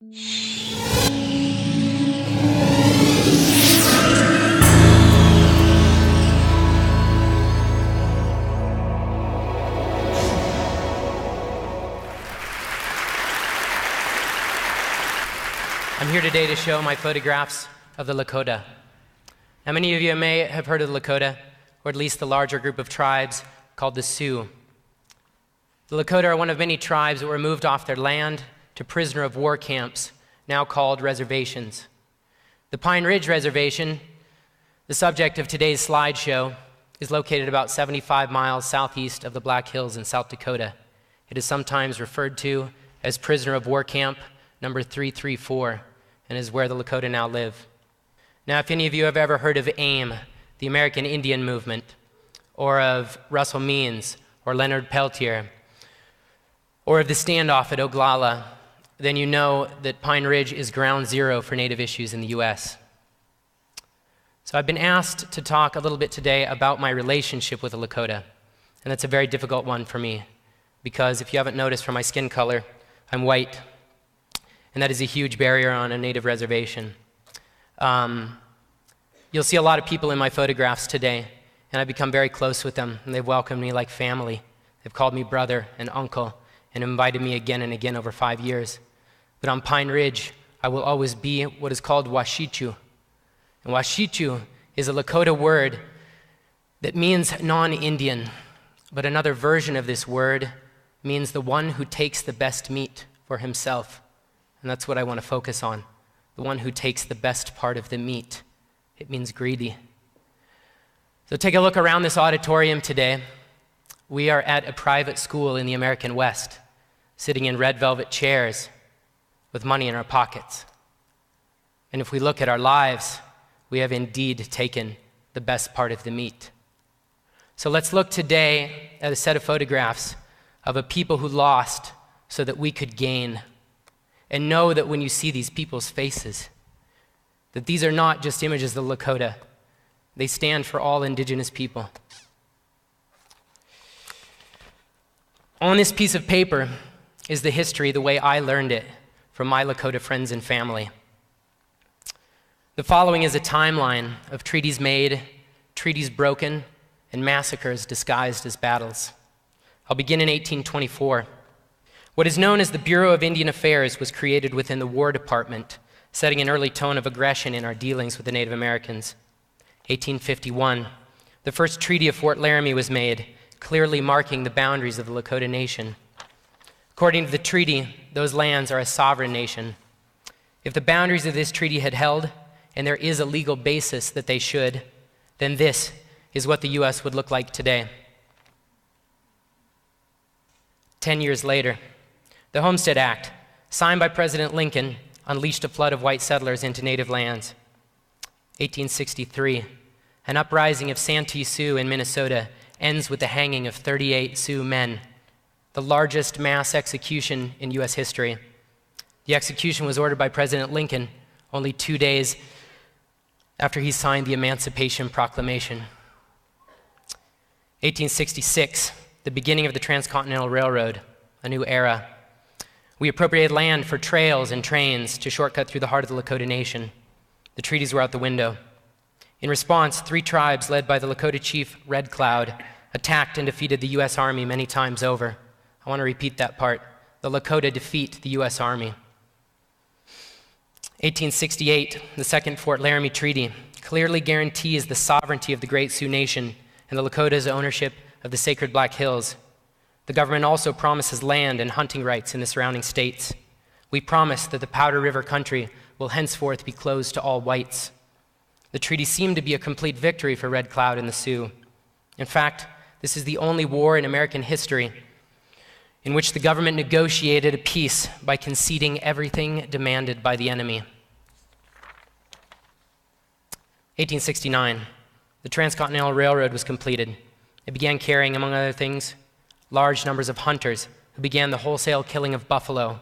I'm here today to show my photographs of the Lakota. Now, many of you may have heard of the Lakota, or at least the larger group of tribes called the Sioux. The Lakota are one of many tribes that were moved off their land to prisoner of war camps, now called reservations. The Pine Ridge Reservation, the subject of today's slideshow, is located about 75 miles southeast of the Black Hills in South Dakota. It is sometimes referred to as prisoner of war camp number 334, and is where the Lakota now live. Now, if any of you have ever heard of AIM, the American Indian Movement, or of Russell Means, or Leonard Peltier, or of the standoff at Oglala, then you know that Pine Ridge is ground zero for Native issues in the US. So I've been asked to talk a little bit today about my relationship with the Lakota, and that's a very difficult one for me, because if you haven't noticed from my skin color, I'm white, and that is a huge barrier on a Native reservation. You'll see a lot of people in my photographs today, and I've become very close with them, and they've welcomed me like family. They've called me brother and uncle, and invited me again and again over 5 years. But on Pine Ridge, I will always be what is called Washichu. And Washichu is a Lakota word that means non-Indian, but another version of this word means the one who takes the best meat for himself. And that's what I want to focus on, the one who takes the best part of the meat. It means greedy. So take a look around this auditorium today. We are at a private school in the American West, sitting in red velvet chairs with money in our pockets. And if we look at our lives, we have indeed taken the best part of the meat. So let's look today at a set of photographs of a people who lost so that we could gain. And know that when you see these people's faces, that these are not just images of the Lakota. They stand for all indigenous people. On this piece of paper is the history, the way I learned it from my Lakota friends and family. The following is a timeline of treaties made, treaties broken, and massacres disguised as battles. I'll begin in 1824. What is known as the Bureau of Indian Affairs was created within the War Department, setting an early tone of aggression in our dealings with the Native Americans. 1851, the first Treaty of Fort Laramie was made, clearly marking the boundaries of the Lakota Nation. According to the treaty, those lands are a sovereign nation. If the boundaries of this treaty had held, and there is a legal basis that they should, then this is what the U.S. would look like today. 10 years later, the Homestead Act, signed by President Lincoln, unleashed a flood of white settlers into native lands. 1863, an uprising of Santee Sioux in Minnesota ends with the hanging of 38 Sioux men, the largest mass execution in U.S. history. The execution was ordered by President Lincoln only 2 days after he signed the Emancipation Proclamation. 1866, the beginning of the Transcontinental Railroad, a new era. We appropriated land for trails and trains to shortcut through the heart of the Lakota Nation. The treaties were out the window. In response, 3 tribes led by the Lakota chief Red Cloud attacked and defeated the U.S. Army many times over. I want to repeat that part. The Lakota defeat the U.S. Army. 1868, the Second Fort Laramie Treaty clearly guarantees the sovereignty of the Great Sioux Nation and the Lakota's ownership of the sacred Black Hills. The government also promises land and hunting rights in the surrounding states. We promise that the Powder River country will henceforth be closed to all whites. The treaty seemed to be a complete victory for Red Cloud and the Sioux. In fact, this is the only war in American history in which the government negotiated a peace by conceding everything demanded by the enemy. 1869, the Transcontinental Railroad was completed. It began carrying, among other things, large numbers of hunters who began the wholesale killing of buffalo,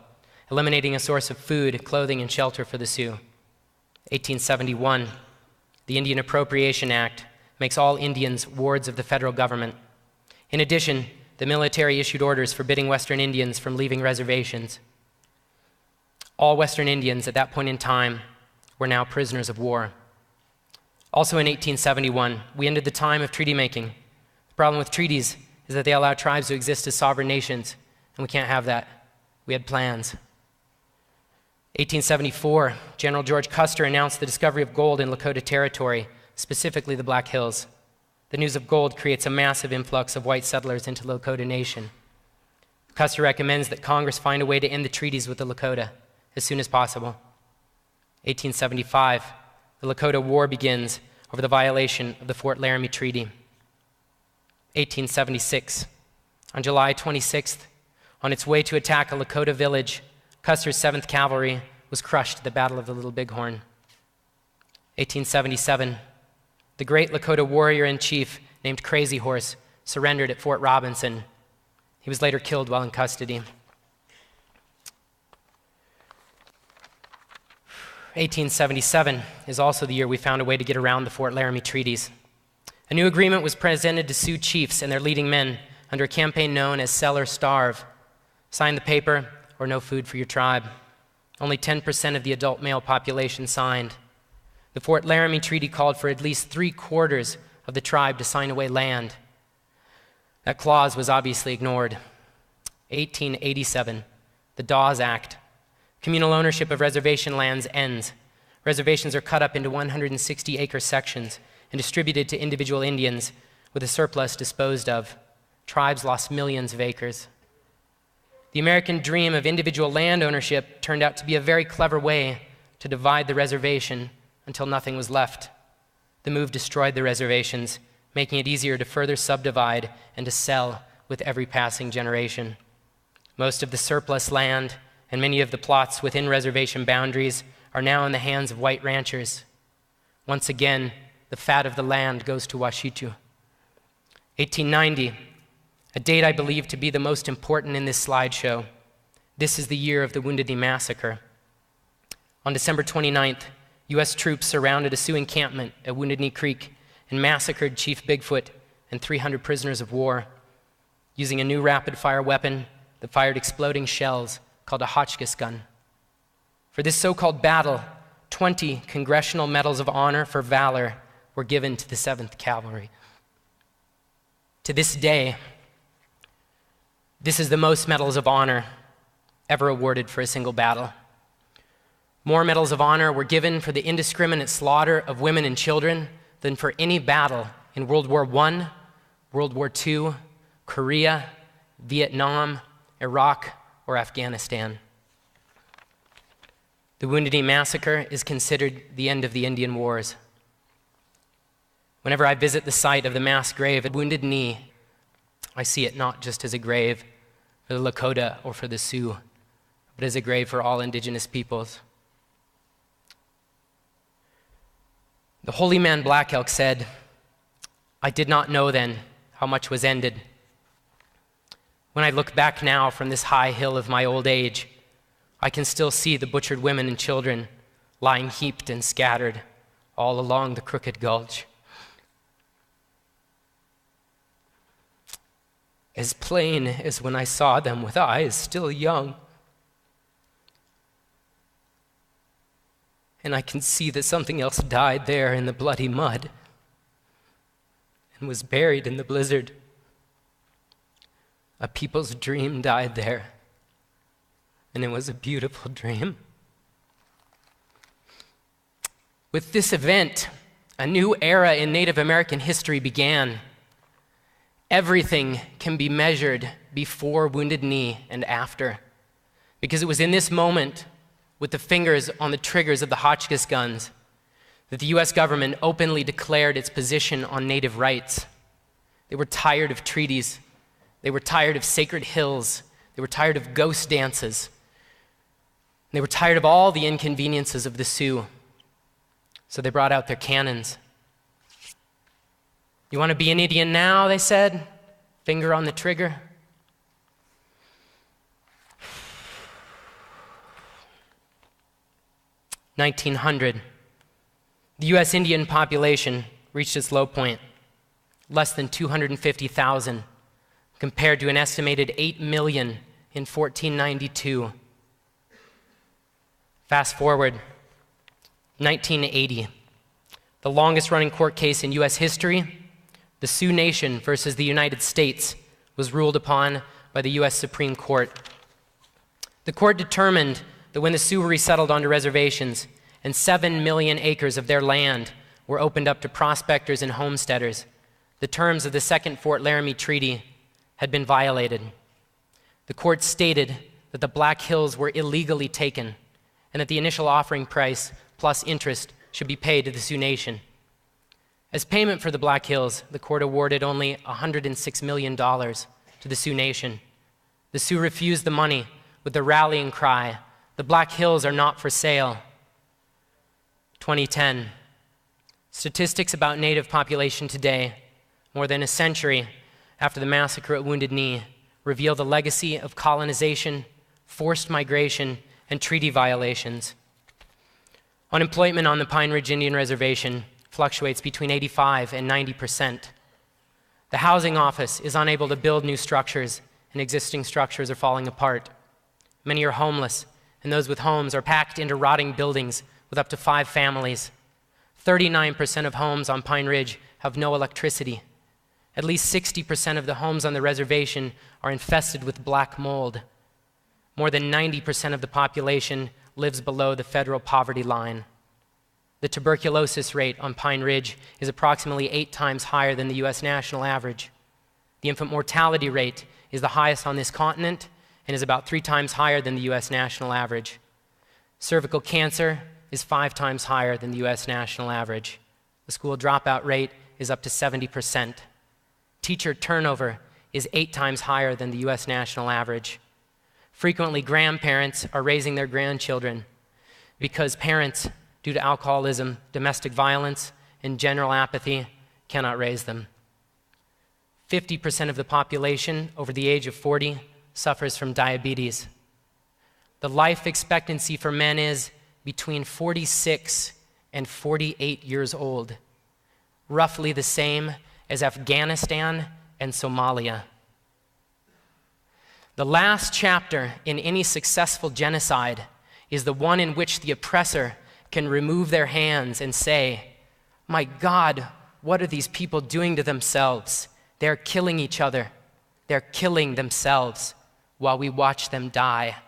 eliminating a source of food, clothing, and shelter for the Sioux. 1871, the Indian Appropriation Act makes all Indians wards of the federal government. In addition, the military issued orders forbidding Western Indians from leaving reservations. All Western Indians at that point in time were now prisoners of war. Also in 1871, we ended the time of treaty making. The problem with treaties is that they allow tribes to exist as sovereign nations, and we can't have that. We had plans. 1874, General George Custer announced the discovery of gold in Lakota Territory, specifically the Black Hills. The news of gold creates a massive influx of white settlers into Lakota Nation. Custer recommends that Congress find a way to end the treaties with the Lakota as soon as possible. 1875, the Lakota War begins over the violation of the Fort Laramie Treaty. 1876, on July 26th, on its way to attack a Lakota village, Custer's 7th Cavalry was crushed at the Battle of the Little Bighorn. 1877, the great Lakota warrior-in-chief named Crazy Horse surrendered at Fort Robinson. He was later killed while in custody. 1877 is also the year we found a way to get around the Fort Laramie treaties. A new agreement was presented to Sioux chiefs and their leading men under a campaign known as Sell or Starve. Sign the paper or no food for your tribe. Only 10% of the adult male population signed. The Fort Laramie Treaty called for at least 3/4 of the tribe to sign away land. That clause was obviously ignored. 1887, the Dawes Act. Communal ownership of reservation lands ends. Reservations are cut up into 160-acre sections and distributed to individual Indians, with the surplus disposed of. Tribes lost millions of acres. The American dream of individual land ownership turned out to be a very clever way to divide the reservation until nothing was left. The move destroyed the reservations, making it easier to further subdivide and to sell with every passing generation. Most of the surplus land and many of the plots within reservation boundaries are now in the hands of white ranchers. Once again, the fat of the land goes to Washichu. 1890, a date I believe to be the most important in this slideshow. This is the year of the Wounded Knee Massacre. On December 29th, U.S. troops surrounded a Sioux encampment at Wounded Knee Creek and massacred Chief Bigfoot and 300 prisoners of war using a new rapid-fire weapon that fired exploding shells called a Hotchkiss gun. For this so-called battle, 20 Congressional Medals of Honor for valor were given to the 7th Cavalry. To this day, this is the most Medals of Honor ever awarded for a single battle. More Medals of Honor were given for the indiscriminate slaughter of women and children than for any battle in World War I, World War II, Korea, Vietnam, Iraq, or Afghanistan. The Wounded Knee Massacre is considered the end of the Indian Wars. Whenever I visit the site of the mass grave at Wounded Knee, I see it not just as a grave for the Lakota or for the Sioux, but as a grave for all indigenous peoples. The holy man Black Elk said, "I did not know then how much was ended. When I look back now from this high hill of my old age, I can still see the butchered women and children lying heaped and scattered all along the crooked gulch. As plain as when I saw them with eyes still young. And I can see that something else died there in the bloody mud and was buried in the blizzard. A people's dream died there, and it was a beautiful dream." With this event, a new era in Native American history began. Everything can be measured before Wounded Knee and after, because it was in this moment, with the fingers on the triggers of the Hotchkiss guns, that the US government openly declared its position on Native rights. They were tired of treaties. They were tired of sacred hills. They were tired of ghost dances. They were tired of all the inconveniences of the Sioux. So they brought out their cannons. "You want to be an Indian now?" they said. Finger on the trigger. In 1900, the US Indian population reached its low point, less than 250,000, compared to an estimated 8 million in 1492. Fast forward, 1980, the longest running court case in US history, the Sioux Nation versus the United States, was ruled upon by the US Supreme Court. The court determined that when the Sioux were resettled onto reservations and 7 million acres of their land were opened up to prospectors and homesteaders, the terms of the Second Fort Laramie Treaty had been violated. The court stated that the Black Hills were illegally taken and that the initial offering price plus interest should be paid to the Sioux Nation. As payment for the Black Hills, the court awarded only $106 million to the Sioux Nation. The Sioux refused the money with the rallying cry, "The Black Hills are not for sale." 2010. Statistics about Native population today, more than a century after the massacre at Wounded Knee, reveal the legacy of colonization, forced migration, and treaty violations. Unemployment on the Pine Ridge Indian Reservation fluctuates between 85 and 90%. The housing office is unable to build new structures, and existing structures are falling apart. Many are homeless, and those with homes are packed into rotting buildings with up to 5 families. 39% of homes on Pine Ridge have no electricity. At least 60% of the homes on the reservation are infested with black mold. More than 90% of the population lives below the federal poverty line. The tuberculosis rate on Pine Ridge is approximately 8 times higher than the US national average. The infant mortality rate is the highest on this continent and is about 3 times higher than the US national average. Cervical cancer is 5 times higher than the US national average. The school dropout rate is up to 70%. Teacher turnover is 8 times higher than the US national average. Frequently, grandparents are raising their grandchildren because parents, due to alcoholism, domestic violence, and general apathy, cannot raise them. 50% of the population over the age of 40 suffers from diabetes. The life expectancy for men is between 46 and 48 years old, roughly the same as Afghanistan and Somalia. The last chapter in any successful genocide is the one in which the oppressor can remove their hands and say, "My God, what are these people doing to themselves? They're killing each other. They're killing themselves while we watch them die."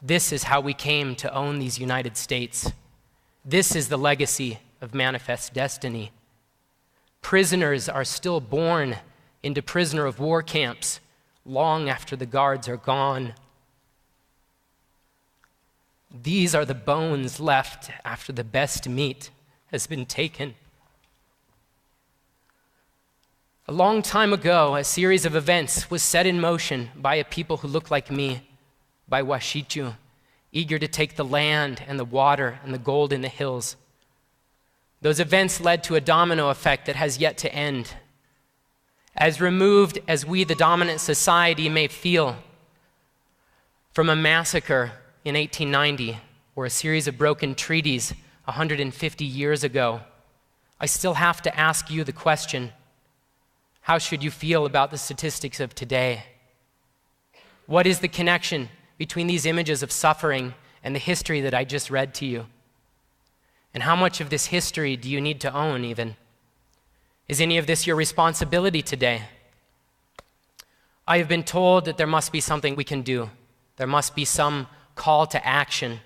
This is how we came to own these United States. This is the legacy of Manifest Destiny. Prisoners are still born into prisoner of war camps long after the guards are gone. These are the bones left after the best meat has been taken. A long time ago, a series of events was set in motion by a people who look like me, by Washichu, eager to take the land and the water and the gold in the hills. Those events led to a domino effect that has yet to end. As removed as we, the dominant society, may feel from a massacre in 1890 or a series of broken treaties 150 years ago, I still have to ask you the question, how should you feel about the statistics of today? What is the connection between these images of suffering and the history that I just read to you? And how much of this history do you need to own even? Is any of this your responsibility today? I have been told that there must be something we can do. There must be some call to action.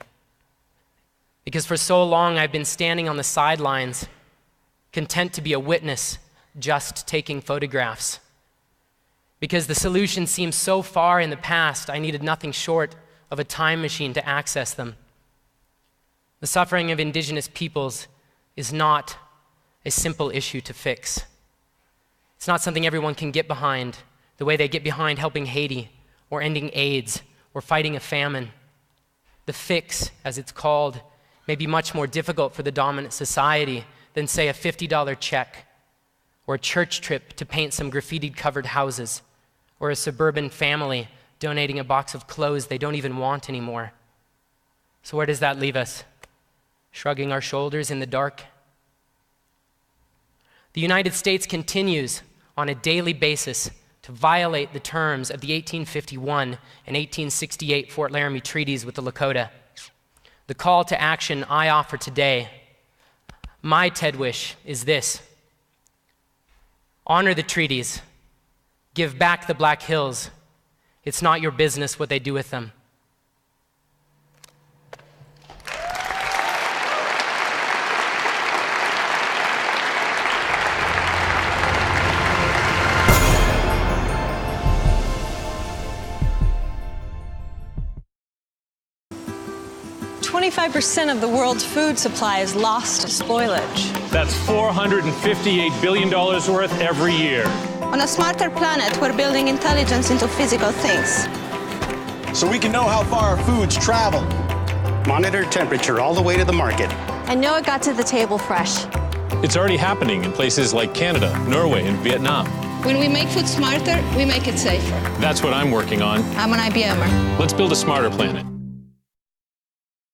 Because for so long I've been standing on the sidelines, content to be a witness, just taking photographs. Because the solution seems so far in the past, I needed nothing short of a time machine to access them. The suffering of indigenous peoples is not a simple issue to fix. It's not something everyone can get behind, the way they get behind helping Haiti, or ending AIDS, or fighting a famine. The fix, as it's called, may be much more difficult for the dominant society than, say, a $50 check, or a church trip to paint some graffiti-covered houses, or a suburban family donating a box of clothes they don't even want anymore. So where does that leave us? Shrugging our shoulders in the dark? The United States continues on a daily basis to violate the terms of the 1851 and 1868 Fort Laramie treaties with the Lakota. the call to action I offer today, my TED Wish is this: honor the treaties, give back the Black Hills. It's not your business what they do with them. 25% of the world's food supply is lost to spoilage. That's $458 billion worth every year. On a smarter planet, we're building intelligence into physical things. So we can know how far our foods travel. Monitor temperature all the way to the market. And know it got to the table fresh. It's already happening in places like Canada, Norway, and Vietnam. When we make food smarter, we make it safer. That's what I'm working on. I'm an IBMer. Let's build a smarter planet.